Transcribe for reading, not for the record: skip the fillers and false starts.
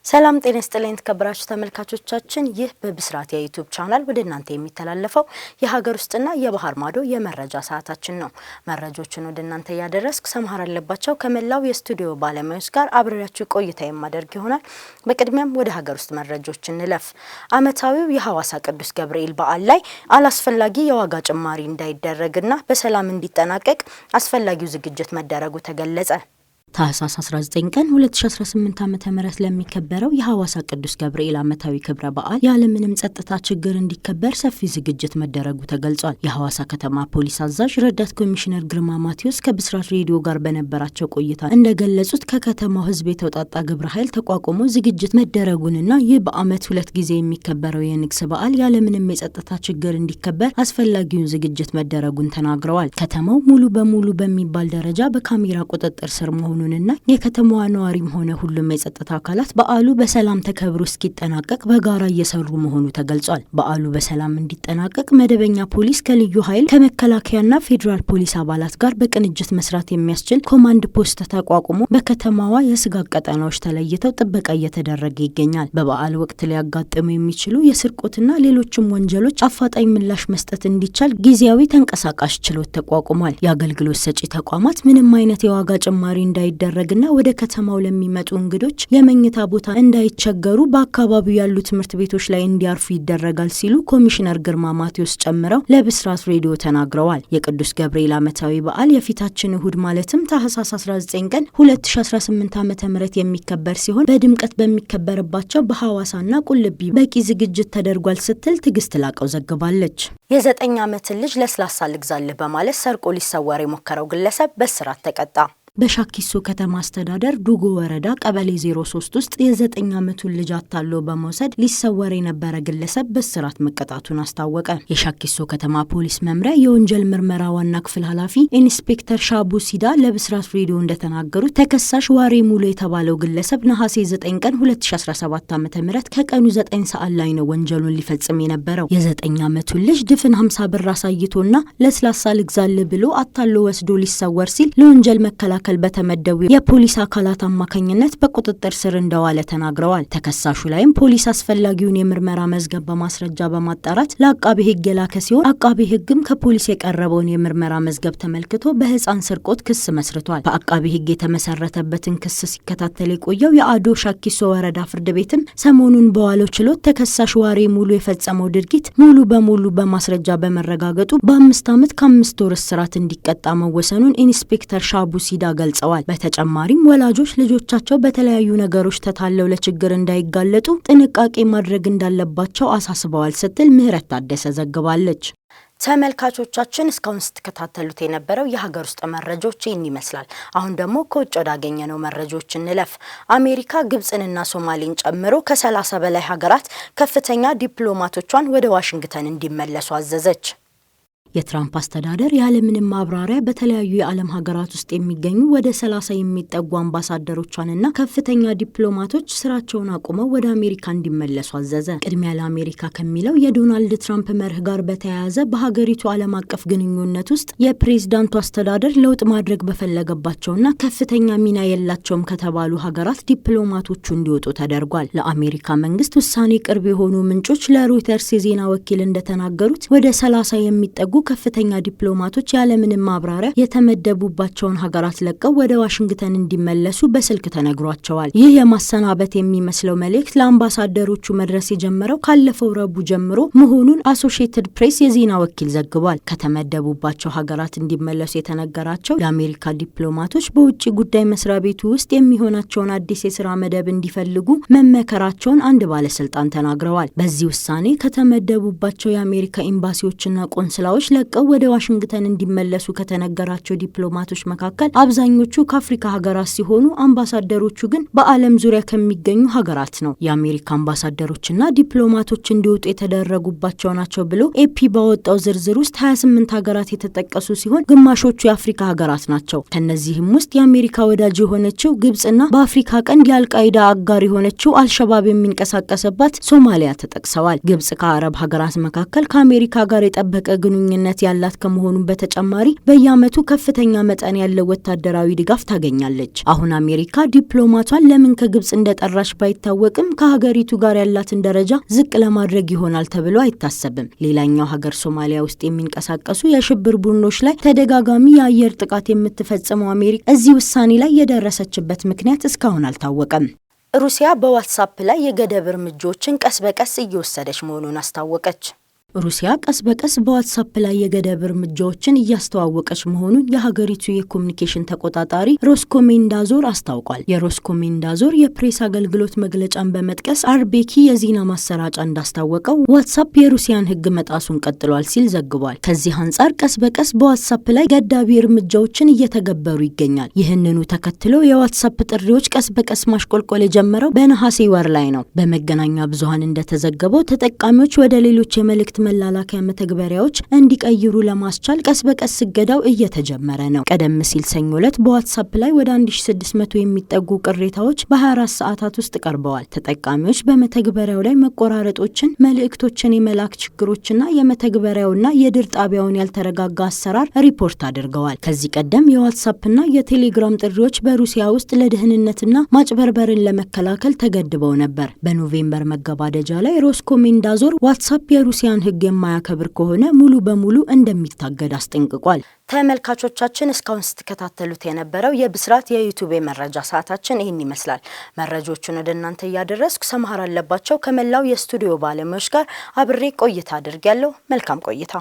ሰላም ጤና ይስጥልኝ ተከብራችሁ ተመልካቾቻችን፣ ይህ በብስራት የዩቲዩብ ቻናል ወደ እናንተ የሚተላለፈው የሀገር ውስጥና የባህር ማዶ የመረጃ ሰዓታችን ነው። መረጃዎችን ወደ እናንተ ያደረስኩ ሰምሃር አለባቸው ከመላው የስቱዲዮ ባለሙያዎች ጋር አብሬያችሁ ቆይታ የማደርግ ይሆናል። በቅድሚያም ወደ ሀገር ውስጥ መረጃዎች እንለፍ። ዓመታዊው የሐዋሳ ቅዱስ ገብርኤል በዓል ላይ አላስፈላጊ የዋጋ ጭማሪ እንዳይደረግና በሰላም እንዲጠናቀቅ አስፈላጊው ዝግጅት መደረጉ ተገለጸ። ታህሳስ 19 ቀን 2018 ዓ.ም ለሚከበረው የሐዋሳ ቅዱስ ገብርኤል ዓመታዊ ክብረ በዓል ያለምንም ጸጥታ ችግር እንዲከበር ሰፊ ዝግጅት መደረጉ ተገልጿል። የሐዋሳ ከተማ ፖሊስ አዛዥ ረዳት ኮሚሽነር ግርማ ማቴዎስ ከብስራት ሬዲዮ ጋር በነበራቸው ቆይታ እንደገለጹት ከከተማው ሕዝብ የተውጣጣ ግብረ ኃይል ተቋቁሞ ዝግጅት መደረጉንና ይህ በዓመት 2 ጊዜ የሚከበረው የንግስ በዓል ያለምንም የጸጥታ ችግር እንዲከበር አስፈላጊውን ዝግጅት መደረጉን ተናግረዋል። ከተማው ሙሉ በሙሉ በሚባል ደረጃ በካሜራ ቁጥጥር ስር መሆኑን እና የከተማዋ ነዋሪም ሆነ ሁሉም የጸጥታ አካላት በዓሉ በሰላም ተከብሮ እስኪጠናቀቅ በጋራ እየሰሩ መሆኑ ተገልጿል። በዓሉ በሰላም እንዲጠናቀቅ መደበኛ ፖሊስ ከልዩ ኃይል ከመከላከያና ፌዴራል ፖሊስ አባላት ጋር በቅንጅት መስራት የሚያስችል ኮማንድ ፖስት ተቋቁሞ በከተማዋ የስጋት ቀጠናዎች ተለይተው ጥበቃ እየተደረገ ይገኛል። በበዓል ወቅት ሊያጋጥሙ የሚችሉ የስርቆትና ሌሎችም ወንጀሎች አፋጣኝ ምላሽ መስጠት እንዲቻል ጊዜያዊ ተንቀሳቃሽ ችሎት ተቋቁሟል። የአገልግሎት ሰጪ ተቋማት ምንም አይነት የዋጋ ጭማሪ እንዳይደረግና ወደ ከተማው ለሚመጡ እንግዶች የመኝታ ቦታ እንዳይቸገሩ በአካባቢው ያሉ ትምህርት ቤቶች ላይ እንዲያርፉ ይደረጋል ሲሉ ኮሚሽነር ግርማ ማቴዎስ ጨምረው ለብስራት ሬዲዮ ተናግረዋል። የቅዱስ ገብርኤል ዓመታዊ በዓል የፊታችን እሁድ ማለትም ታህሳስ 19 ቀን 2018 ዓ.ም የሚከበር ሲሆን በድምቀት በሚከበርባቸው በሐዋሳና ቁልቢ በቂ ዝግጅት ተደርጓል ስትል ትግስት ላቀው ዘግባለች። የ9 ዓመትን ልጅ ለስላሳ ልግዛልህ በማለት ሰርቆ ሊሰወር የሞከረው ግለሰብ በእስራት ተቀጣ። በሻኪሶ ከተማ አስተዳደር ዱጎ ወረዳ ቀበሌ 03 ውስጥ የ9 ዓመቱን ልጅ አታሎ በመውሰድ ሊሰወር የነበረ ግለሰብ በእስራት መቀጣቱን አስታወቀ። የሻኪሶ ከተማ ፖሊስ መምሪያ የወንጀል ምርመራ ዋና ክፍል ኃላፊ ኢንስፔክተር ሻቡ ሲዳ ለብስራት ሬዲዮ እንደተናገሩት ተከሳሽ ዋሬ ሙሉ የተባለው ግለሰብ ነሐሴ 9 ቀን 2017 ዓ.ም ከቀኑ 9 ሰዓት ላይ ነው ወንጀሉን ሊፈጽም የነበረው። የ9 ዓመቱን ልጅ ድፍን 50 ብር አሳይቶና ለስላሳ ልግዛልህ ብሎ አታሎ ወስዶ ሊሰወር ሲል ለወንጀል መከላከል በተመደቡ የፖሊስ አካላት አማካኝነት በቁጥጥር ስር እንደዋለ ተናግረዋል። ተከሳሹ ላይም ፖሊስ አስፈላጊውን የምርመራ መዝገብ በማስረጃ በማጣራት ለአቃቤ ሕግ የላከ ሲሆን አቃቤ ሕግም ከፖሊስ የቀረበውን የምርመራ መዝገብ ተመልክቶ በሕፃን ስርቆት ክስ መስርቷል። በአቃቤ ሕግ የተመሰረተበትን ክስ ሲከታተል የቆየው የአዶ ሻኪሶ ወረዳ ፍርድ ቤትም ሰሞኑን በዋለው ችሎት ተከሳሽ ዋሬ ሙሉ የፈጸመው ድርጊት ሙሉ በሙሉ በማስረጃ በመረጋገጡ በ5 ዓመት ከ5 ወር እስራት እንዲቀጣ መወሰኑን ኢንስፔክተር ሻቡ ሲዳ ገልጸዋል። በተጨማሪም ወላጆች ልጆቻቸው በተለያዩ ነገሮች ተታለው ለችግር እንዳይጋለጡ ጥንቃቄ ማድረግ እንዳለባቸው አሳስበዋል ስትል ምህረት ታደሰ ዘግባለች። ተመልካቾቻችን እስካሁን ስትከታተሉት የነበረው የሀገር ውስጥ መረጃዎች ይህን ይመስላል። አሁን ደግሞ ከውጭ ወዳገኘነው መረጃዎች እንለፍ። አሜሪካ ግብጽንና ሶማሌን ጨምሮ ከ30 በላይ ሀገራት ከፍተኛ ዲፕሎማቶቿን ወደ ዋሽንግተን እንዲመለሱ አዘዘች። የትራምፕ አስተዳደር ያለምንም ማብራሪያ በተለያዩ የዓለም ሀገራት ውስጥ የሚገኙ ወደ 30 የሚጠጉ አምባሳደሮቿንና ከፍተኛ ዲፕሎማቶች ስራቸውን አቁመው ወደ አሜሪካ እንዲመለሱ አዘዘ። ቅድሚያ ለአሜሪካ ከሚለው የዶናልድ ትራምፕ መርህ ጋር በተያያዘ በሀገሪቱ ዓለም አቀፍ ግንኙነት ውስጥ የፕሬዝዳንቱ አስተዳደር ለውጥ ማድረግ በፈለገባቸውና ከፍተኛ ሚና የላቸውም ከተባሉ ሀገራት ዲፕሎማቶቹ እንዲወጡ ተደርጓል። ለአሜሪካ መንግስት ውሳኔ ቅርብ የሆኑ ምንጮች ለሮይተርስ የዜና ወኪል እንደተናገሩት ወደ 30 የሚጠጉ ከፍተኛ ዲፕሎማቶች ያለምንም ማብራሪያ የተመደቡባቸውን ሀገራት ለቀው ወደ ዋሽንግተን እንዲመለሱ በስልክ ተነግሯቸዋል። ይህ የማሰናበት የሚመስለው መልእክት ለአምባሳደሮቹ መድረስ የጀመረው ካለፈው ረቡዕ ጀምሮ መሆኑን አሶሺየትድ ፕሬስ የዜና ወኪል ዘግቧል። ከተመደቡባቸው ሀገራት እንዲመለሱ የተነገራቸው የአሜሪካ ዲፕሎማቶች በውጭ ጉዳይ መስሪያ ቤቱ ውስጥ የሚሆናቸውን አዲስ የስራ መደብ እንዲፈልጉ መመከራቸውን አንድ ባለስልጣን ተናግረዋል። በዚህ ውሳኔ ከተመደቡባቸው የአሜሪካ ኤምባሲዎችና ቆንስላዎች ለቀው ወደ ዋሽንግተን እንዲመለሱ ከተነገራቸው ዲፕሎማቶች መካከል አብዛኞቹ ከአፍሪካ ሀገራት ሲሆኑ አምባሳደሮቹ ግን በዓለም ዙሪያ ከሚገኙ ሀገራት ነው። የአሜሪካ አምባሳደሮችና ዲፕሎማቶች እንዲወጡ የተደረጉባቸው ናቸው ብሎ ኤፒ ባወጣው ዝርዝር ውስጥ 28 ሀገራት የተጠቀሱ ሲሆን ግማሾቹ የአፍሪካ ሀገራት ናቸው። ከነዚህም ውስጥ የአሜሪካ ወዳጅ የሆነችው ግብጽና በአፍሪካ ቀንድ የአልቃይዳ አጋር የሆነችው አልሸባብ የሚንቀሳቀስባት ሶማሊያ ተጠቅሰዋል። ግብጽ ከአረብ ሀገራት መካከል ከአሜሪካ ጋር የጠበቀ ግንኙነት ግልጽነት ያላት ከመሆኑ በተጨማሪ በየዓመቱ ከፍተኛ መጠን ያለው ወታደራዊ ድጋፍ ታገኛለች። አሁን አሜሪካ ዲፕሎማቷን ለምን ከግብጽ እንደጠራሽ ባይታወቅም ከሀገሪቱ ጋር ያላትን ደረጃ ዝቅ ለማድረግ ይሆናል ተብሎ አይታሰብም። ሌላኛው ሀገር ሶማሊያ ውስጥ የሚንቀሳቀሱ የሽብር ቡድኖች ላይ ተደጋጋሚ የአየር ጥቃት የምትፈጽመው አሜሪካ እዚህ ውሳኔ ላይ የደረሰችበት ምክንያት እስካሁን አልታወቀም። ሩሲያ በዋትስአፕ ላይ የገደብ እርምጃዎችን ቀስ በቀስ እየወሰደች መሆኑን አስታወቀች። ሩሲያ ቀስ በቀስ በዋትስአፕ ላይ የገደብ እርምጃዎችን እያስተዋወቀች መሆኑን የሀገሪቱ የኮሙኒኬሽን ተቆጣጣሪ ሮስኮሜንዳዞር አስታውቋል። የሮስኮሜንዳዞር የፕሬስ አገልግሎት መግለጫን በመጥቀስ አርቤኪ የዜና ማሰራጫ እንዳስታወቀው ዋትስአፕ የሩሲያን ሕግ መጣሱን ቀጥሏል ሲል ዘግቧል። ከዚህ አንጻር ቀስ በቀስ በዋትስአፕ ላይ ገዳቢ እርምጃዎችን እየተገበሩ ይገኛል። ይህንኑ ተከትሎ የዋትስአፕ ጥሪዎች ቀስ በቀስ ማሽቆልቆል የጀመረው በነሐሴ ወር ላይ ነው። በመገናኛ ብዙኃን እንደተዘገበው ተጠቃሚዎች ወደ ሌሎች የመልእክት መላላኪያ መተግበሪያዎች እንዲቀይሩ ለማስቻል ቀስ በቀስ እገዳው እየተጀመረ ነው። ቀደም ሲል ሰኞ ዕለት በዋትስአፕ ላይ ወደ 1600 የሚጠጉ ቅሬታዎች በ24 ሰዓታት ውስጥ ቀርበዋል። ተጠቃሚዎች በመተግበሪያው ላይ መቆራረጦችን፣ መልእክቶችን የመላክ ችግሮችና የመተግበሪያውና የድር ጣቢያውን ያልተረጋጋ አሰራር ሪፖርት አድርገዋል። ከዚህ ቀደም የዋትስአፕና የቴሌግራም ጥሪዎች በሩሲያ ውስጥ ለደህንነትና ማጭበርበርን ለመከላከል ተገድበው ነበር። በኖቬምበር መገባደጃ ላይ ሮስኮሜንዳዞር ዋትስአፕ የሩሲያን ሕግ የማያከብር ከሆነ ሙሉ በሙሉ እንደሚታገድ አስጠንቅቋል። ተመልካቾቻችን እስካሁን ስትከታተሉት የነበረው የብስራት የዩቲዩብ መረጃ ሰዓታችን ይህን ይመስላል። መረጃዎቹን ወደ እናንተ እያደረስኩ ሰምሃር አለባቸው ከመላው የስቱዲዮ ባለሙያዎች ጋር አብሬ ቆይታ አድርጌያለሁ። መልካም ቆይታ።